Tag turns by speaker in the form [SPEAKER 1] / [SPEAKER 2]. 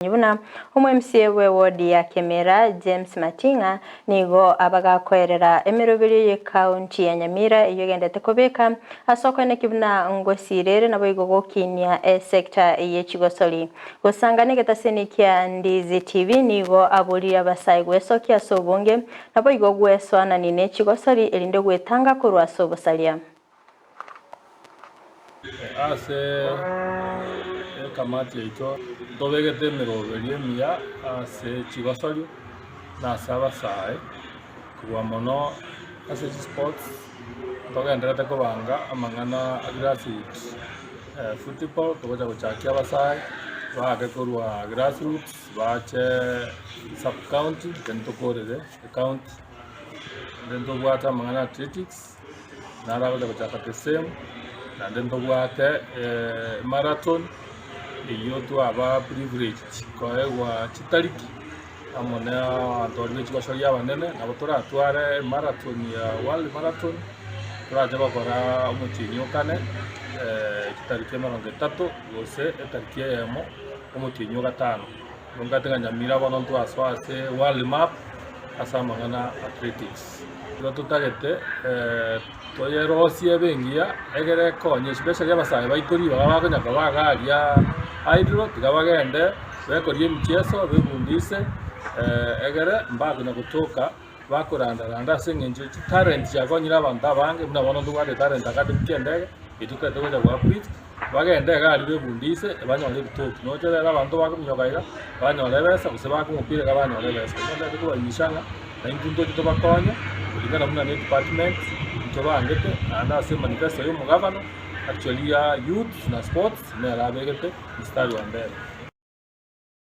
[SPEAKER 1] Buna umwe we wodi ya Kemera James Matinga nigo abagakorera emirobiri ye county ya Nyamira iyo gendete kubeka asoko ne kibuna ngosirere nabo igogokinia sector ye Kigosoli gusangane getasenikia Ndizi TV nigo aburi abasayi gwesoki asobonge nabo igogweswana nine Kigosoli elinde gwetanga kurwa sobosalia
[SPEAKER 2] kamati ito tobegete miroberi emia ase Kigosoli na saba sai kuwa mono ase sports togenderete kubanga amang'ana grassroots football togoja guchakia abasai baage kurwa grassroots bache sub county tento korere county tento bwata amang'ana athletics nara goja guchaka the same na tento bwate marathon iyo tu aba privileged kwa ewa chitariki amone antorwe Kigosoli abanene nabo turatware marathon ya world marathon turaje bakora umutinyo kane chitariki 30 gose etariki yemo umutinyo gatano nongatenga Nyamira bono twaswase world map asamangana athletics tutagete toyerosie bengia egere konye especially abasaye baitori bagakonyaka bagaria idro tigabagende bekorie michezo bebundise egere mbakunya gutoka bakuranda sengenje talent yakonyira abantu abange muna bono ndugade talent akade mkendege itukete goja gwa prit bagende gari bebundise banyole bitoki noterera abantu bakumyogaira banyole besa guseba kumupira kabanyole besa nonde kubanyishanga na impunto kitobakonya kulingana muna ne department tobangete anda se manifesto yo mugavano actually ya youth na sports na rabegete mstari wa mbele.